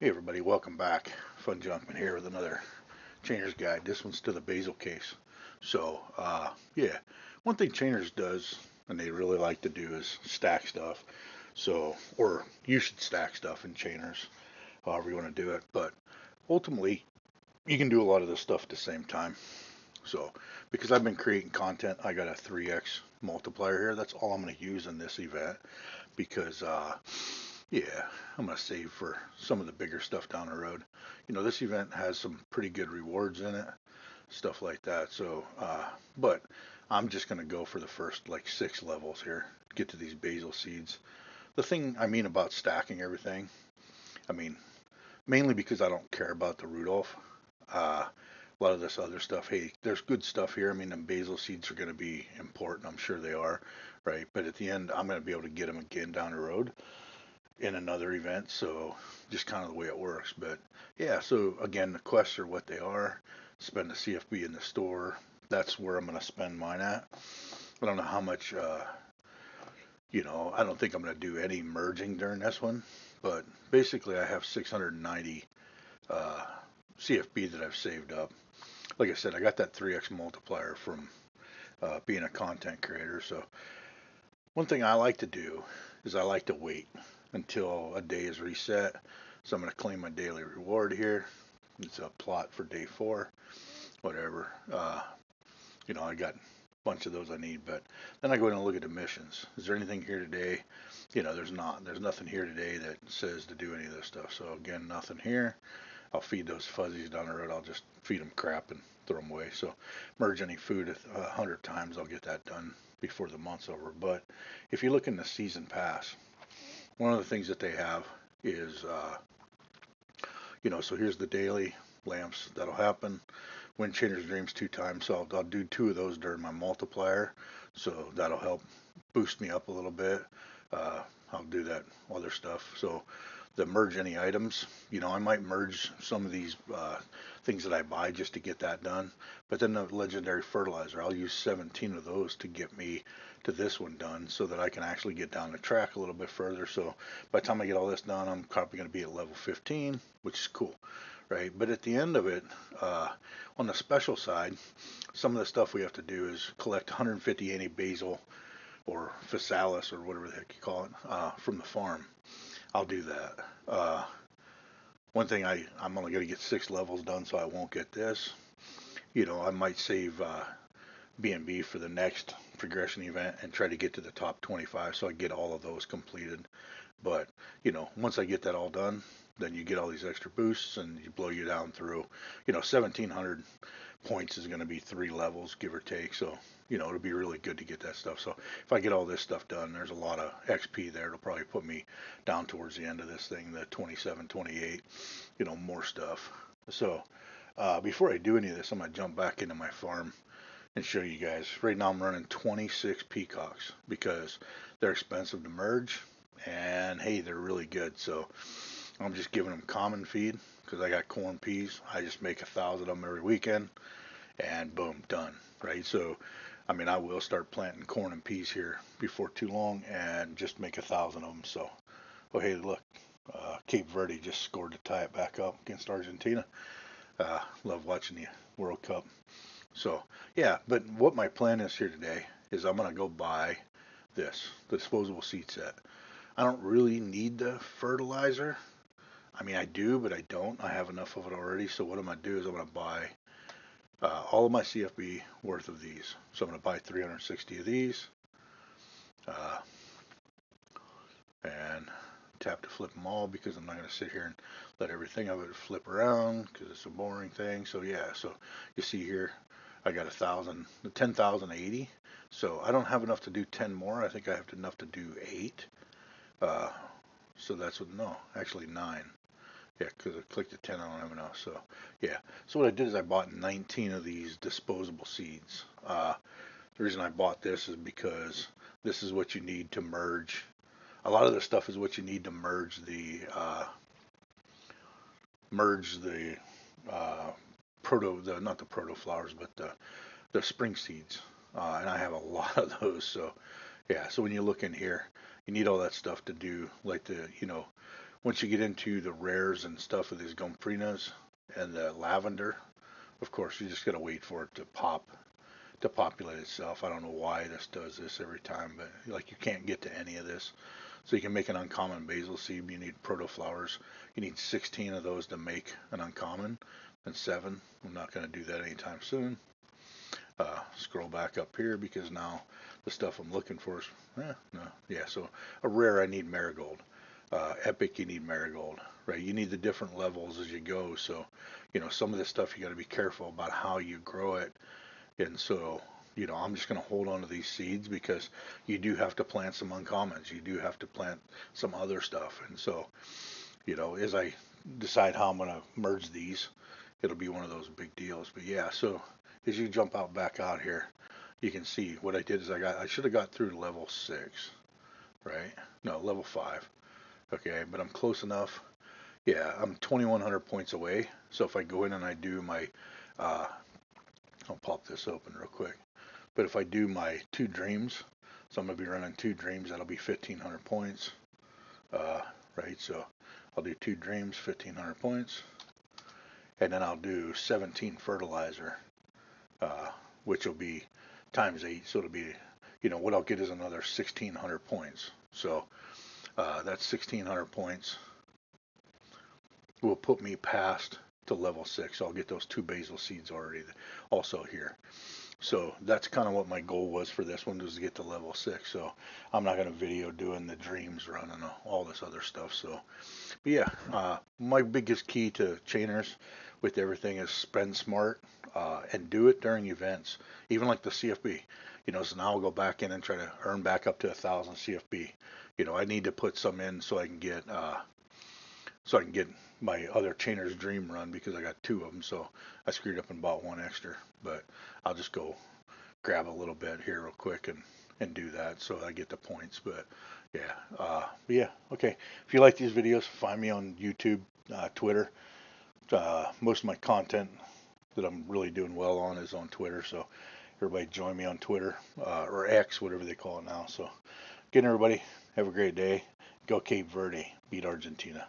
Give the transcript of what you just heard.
Hey everybody, welcome back. Fun Junkman here with another Chainer's Guide. This one's to the basil case. Yeah, one thing Chainer's does, and they really like to do, is stack stuff. Or you should stack stuff in Chainer's, however you want to do it. But ultimately, you can do a lot of this stuff at the same time. So, because I've been creating content, I got a 3x multiplier here. That's all I'm going to use in this event because yeah, I'm going to save for some of the bigger stuff down the road. This event has some pretty good rewards in it, stuff like that. But I'm just going to go for the first like 6 levels here, get to these basil seeds. The thing I mean about stacking everything, I mean, mainly because I don't care about the Rudolph. A lot of this other stuff, hey, there's good stuff here. I mean, the basil seeds are going to be important. I'm sure they are, right? But at the end, I'm going to be able to get them again down the road in another event. So just kind of the way it works. But yeah, so again, the quests are what they are. Spend the CFB in the store. That's where I'm going to spend mine at. I don't know how much, I don't think I'm going to do any merging during this one. But basically, I have 690 uh, CFB that I've saved up. Like I said, I got that 3x multiplier from being a content creator. So one thing I like to do is I like to wait until a day is reset. So I'm going to claim my daily reward here. It's a plot for day 4, whatever. I got a bunch of those I need, but then I go in and look at the missions. Is there anything here today? There's not. There's nothing here today that says to do any of this stuff. So again, nothing here. I'll feed those fuzzies down the road. I'll just feed them crap and throw them away. So merge any food 100 times. I'll get that done before the month's over. But if you look in the season pass, one of the things that they have is, so here's the daily lamps that'll happen. Wind Chainer's Dreams 2 times. So I'll do 2 of those during my multiplier. So that'll help boost me up a little bit. Uh, I'll do that other stuff. So the merge any items, I might merge some of these things that I buy just to get that done. But then the legendary fertilizer, I'll use 17 of those to get me to this one done so that I can actually get down the track a little bit further. So by the time I get all this done, I'm probably going to be at level 15, which is cool, right? But at the end of it, on the special side, some of the stuff we have to do is collect 150 anti-basil or physalis or whatever the heck you call it from the farm. I'll do that. One thing I'm only going to get 6 levels done, so I won't get this. I might save B&B for the next progression event and try to get to the top 25 so I get all of those completed. But, once I get that all done, then you get all these extra boosts and you blow you down through, 1700 points is going to be 3 levels, give or take. So, it'll be really good to get that stuff. So if I get all this stuff done, there's a lot of XP there. It'll probably put me down towards the end of this thing, the 27, 28, more stuff. So before I do any of this, I'm going to jump back into my farm and show you guys. Right now I'm running 26 peacocks because they're expensive to merge and hey, they're really good. So I'm just giving them common feed because I got corn peas. I just make 1,000 of them every weekend and boom, done. Right. So, I mean, I will start planting corn and peas here before too long and just make 1,000 of them. So, oh, hey, look, Cape Verde just scored to tie it back up against Argentina. Love watching the World Cup. So, yeah, but what my plan is here today is I'm going to go buy this, the disposable seed set. I don't really need the fertilizer. I mean, I do, but I don't. I have enough of it already. So what I'm going to do is I'm going to buy all of my CFB worth of these. So I'm going to buy 360 of these uh, and tap to flip them all because I'm not going to sit here and let everything of it flip around because it's a boring thing. So yeah, so you see here, I got 1,000, 10,080. So I don't have enough to do 10 more. I think I have enough to do 8. Uh, so that's what, no, actually 9. Yeah, because I clicked the 10, I don't have enough. So, yeah. So what I did is I bought 19 of these disposable seeds. The reason I bought this is because this is what you need to merge. A lot of this stuff is what you need to merge the not the proto flowers, but the spring seeds. And I have a lot of those. So, yeah. So when you look in here, you need all that stuff to do, like the Once you get into the rares and stuff of these gomphrenas and the lavender, of course, you just got to wait for it to populate itself. I don't know why this does this every time, but like you can't get to any of this. So you can make an uncommon basil seed. You need protoflowers. You need 16 of those to make an uncommon, and 7. I'm not going to do that anytime soon. Scroll back up here because now the stuff I'm looking for is, so a rare I need marigold. Epic you need marigold, right? You need the different levels as you go. So, some of this stuff you got to be careful about how you grow it. And so, I'm just going to hold on to these seeds because you do have to plant some uncommons. You do have to plant some other stuff. And so, as I decide how I'm going to merge these, it'll be one of those big deals. But yeah, so as you jump out back out here, you can see what I did is I should have got through to level 6, right? No, level 5. Okay, but I'm close enough. Yeah, I'm 2,100 points away. So if I go in and I do my, I'll pop this open real quick. But if I do my 2 dreams, so I'm going to be running 2 dreams, that'll be 1,500 points. Right, so I'll do 2 dreams, 1,500 points. And then I'll do 17 fertilizer, which will be times 8. So it'll be, what I'll get is another 1,600 points. So that's 1,600 points will put me past to level 6. So I'll get those 2 basil seeds already also here. So that's kind of what my goal was for this one, was to get to level 6. So I'm not going to video doing the dreams run and all this other stuff. So, but yeah, my biggest key to chainers with everything is spend smart and do it during events, even like the CFB. So now I'll go back in and try to earn back up to 1,000 CFB. I need to put some in so I can get my other Chainer's Dream run because I got 2 of them. So I screwed up and bought 1 extra, but I'll just go grab a little bit here real quick and do that so I get the points. But yeah, okay. If you like these videos, find me on YouTube, Twitter. Most of my content that I'm really doing well on is on Twitter. So everybody join me on Twitter, or X, whatever they call it now. So again, everybody, have a great day. Go Cape Verde. Beat Argentina.